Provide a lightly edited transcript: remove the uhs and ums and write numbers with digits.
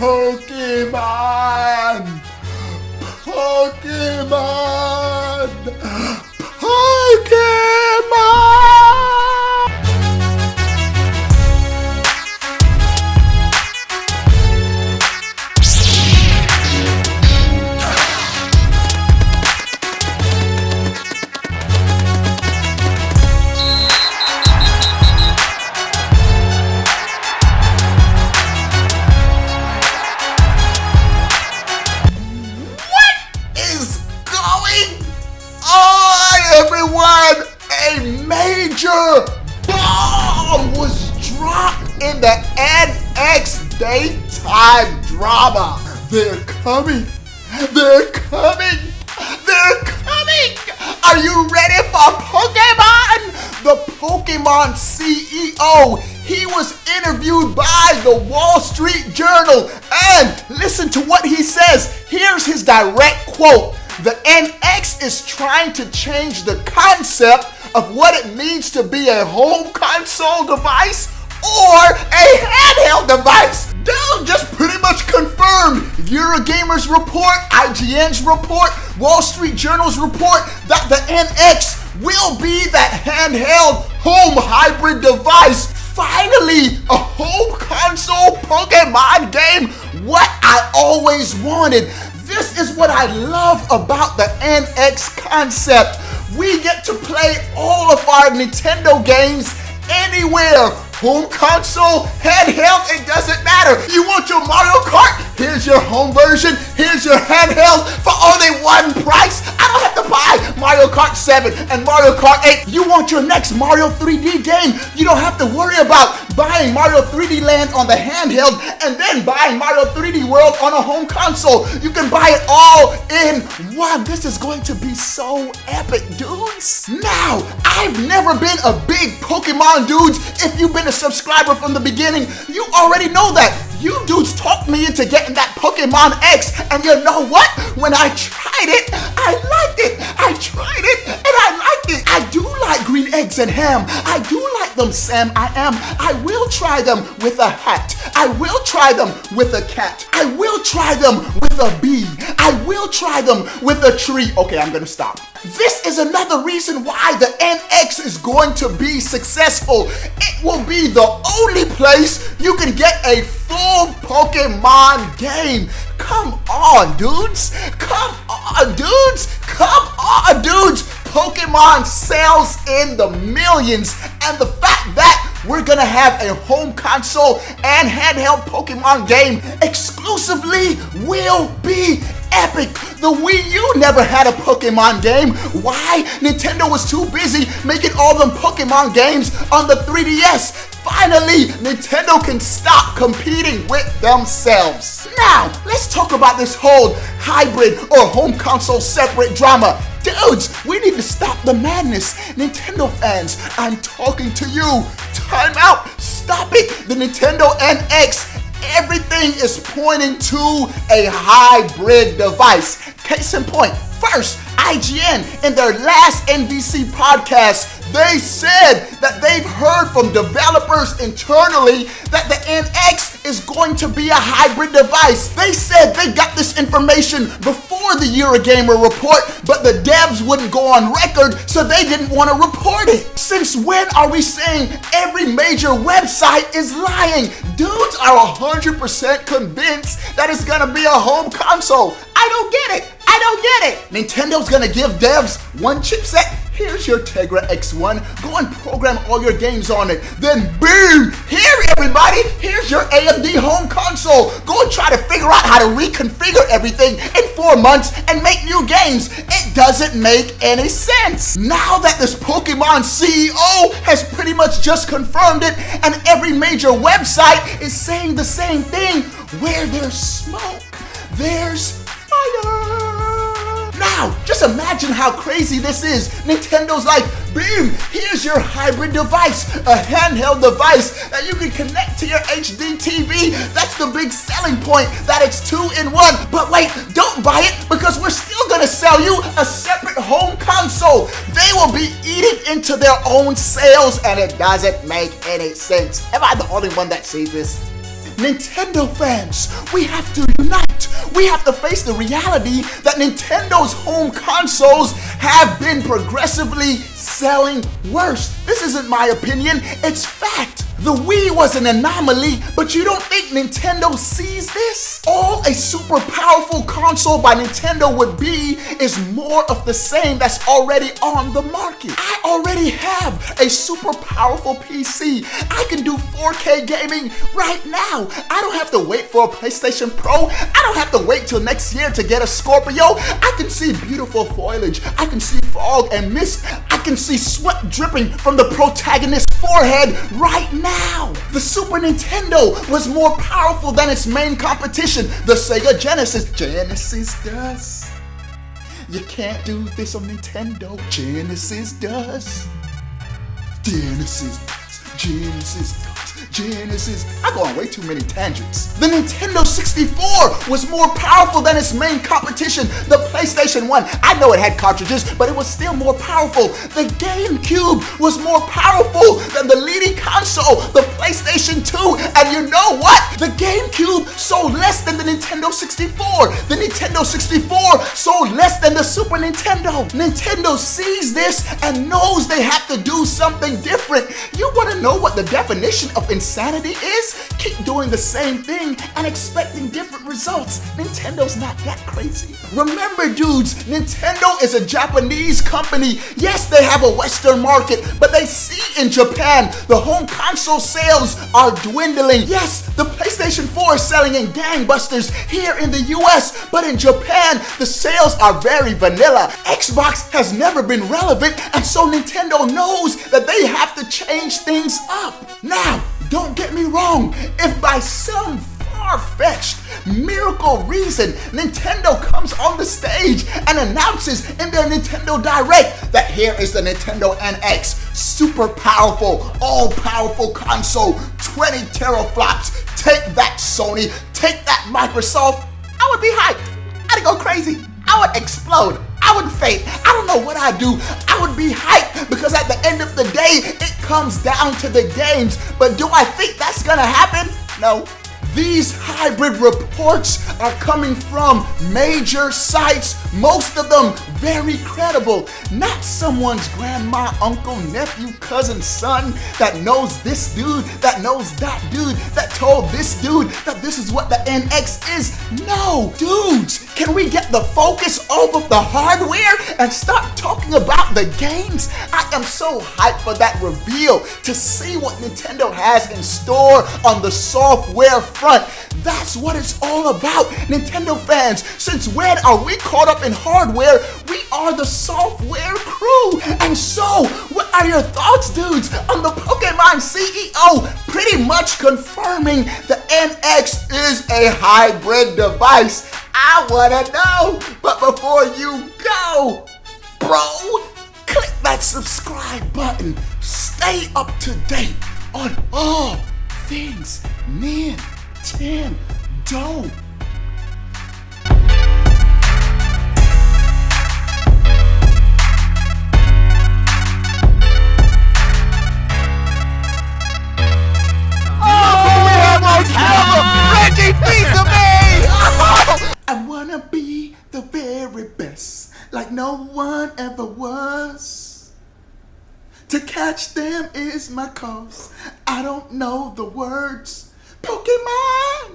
Pokemon! Pokemon! Pokemon! Everyone, a major bomb was dropped in the NX daytime drama. They're coming. They're coming. They're coming. Are you ready for Pokemon? The Pokemon CEO, he was interviewed by the Wall Street Journal, and listen to what he says. Here's his direct quote. The NX is trying to change the concept of what it means to be a home console device or a handheld device. Dude just pretty much confirmed Eurogamer's report, IGN's report, Wall Street Journal's report that the NX will be that handheld home hybrid device. Finally, a home console Pokemon game, what I always wanted. This is what I love about the NX concept. We get to play all of our Nintendo games anywhere. Home console, handheld, it doesn't matter. You want your Mario Kart? Here's your home version. Here's your handheld for only one price. I don't have to buy Mario Kart 7 and Mario Kart 8. You want your next Mario 3D game? You don't have to worry about buying Mario 3D Land on the handheld and then buying Mario 3D World on a home console. You can buy it all in one. This is going to be so epic, dudes. Now, I've never been a big Pokemon dudes. If you've been a subscriber from the beginning, you already know that. You dudes talked me into getting that Pokemon X, and you know what? When I tried it, I liked it. I tried it, and I liked it. I do like green eggs and ham. I do like them, Sam. I will try them with a hat. I will try them with a cat. I will try them with a bee. I will try them with a tree. Okay, I'm gonna stop. This is another reason why the NX is going to be successful. It will be the only place you can get a full Pokemon game. Come on, dudes. Come on, dudes. Come on, dudes. Pokemon sells in the millions, and the fact that we're gonna have a home console and handheld Pokemon game exclusively will be epic. The Wii U never had a Pokemon game. Why? Nintendo was too busy making all them Pokemon games on the 3DS. Finally, Nintendo can stop competing with themselves. Now, let's talk about this whole hybrid or home console separate drama. Dudes, we need to stop the madness. Nintendo fans, I'm talking to you. Time out. Stop it. The Nintendo NX, everything is pointing to a hybrid device. Case in point, first, IGN, in their last NVC podcast, they said that they've heard from developers internally that the NX is going to be a hybrid device. They said they got this information before the Eurogamer report, but the devs wouldn't go on record, so they didn't want to report it. Since when are we saying every major website is lying? Dudes are 100% convinced that it's gonna be a home console. I don't get it. I don't get it. Nintendo's gonna give devs one chipset. Here's your Tegra X1. Go and program all your games on it. Then boom, here everybody, here's your AMD home console. Go and try to figure out how to reconfigure everything in 4 months and make new games. It doesn't make any sense. Now that this Pokemon CEO has pretty much just confirmed it, and every major website is saying the same thing, where there's smoke, there's fire. Now, just imagine how crazy this is. Nintendo's like, boom, here's your hybrid device, a handheld device that you can connect to your HD TV. That's the big selling point, that it's 2-in-1. But wait, don't buy it, because we're still gonna sell you a separate home console. They will be eating into their own sales, and it doesn't make any sense. Am I the only one that sees this? Nintendo fans, we have to unite. We have to face the reality that Nintendo's home consoles have been progressively selling worse. This isn't my opinion, it's fact. The Wii was an anomaly, but you don't think Nintendo sees this? All a super powerful console by Nintendo would be is more of the same that's already on the market. I already have a super powerful PC. I can do 4K gaming right now. I don't have to wait for a PlayStation Pro. I don't have to wait till next year to get a Scorpio. I can see beautiful foliage. I can see fog and mist. I can see sweat dripping from the protagonist's forehead right now. The Super Nintendo was more powerful than its main competition, the Sega Genesis. Genesis does. You can't do this on Nintendo. Genesis does. Genesis does. Genesis does. Genesis. I go on way too many tangents. The Nintendo 64 was more powerful than its main competition, the PlayStation 1. I know it had cartridges, but it was still more powerful. The GameCube was more powerful than the leading console, the PlayStation 2. And you know what? The GameCube sold less than the Nintendo 64. The Nintendo 64 sold less than the Super Nintendo. Nintendo sees this and knows they have to do something different. You want to know what the definition of insanity is? Keep doing the same thing and expecting different results. Nintendo's not that crazy. Remember, dudes, Nintendo is a Japanese company. Yes, they have a Western market, but they see in Japan the home console sales are dwindling. Yes, the PlayStation 4 is selling in gangbusters here in the US, but in Japan, the sales are very vanilla. Xbox has never been relevant, and so Nintendo knows that they have to change things up. Now, don't get me wrong, if by some far-fetched miracle reason Nintendo comes on the stage and announces in their Nintendo Direct that here is the Nintendo NX, super powerful, all-powerful console, 20 teraflops, take that Sony, take that Microsoft, I would be hyped. I'd go crazy. I would explode. I would faint. I don't know what I'd do. I would be hyped because at the end of the day, it comes down to the games. But do I think that's gonna happen? No. These hybrid reports are coming from major sites, most of them very credible. Not someone's grandma, uncle, nephew, cousin, son that knows this dude, that knows that dude, that told this dude that this is what the NX is. No, dudes, can we get the focus off of the hardware and start talking about the games? I am so hyped for that reveal to see what Nintendo has in store on the software front. That's what it's all about, Nintendo fans. Since when are we caught up in hardware? We are the software crew. And so, what are your thoughts, dudes, on the Pokemon CEO pretty much confirming the NX is a hybrid device? I wanna know. But before you go, bro, click that subscribe button. Stay up to date on all things Nintendo. I wanna be the very best, like no one ever was. To catch them is my cause. I don't know the words. Pokemon!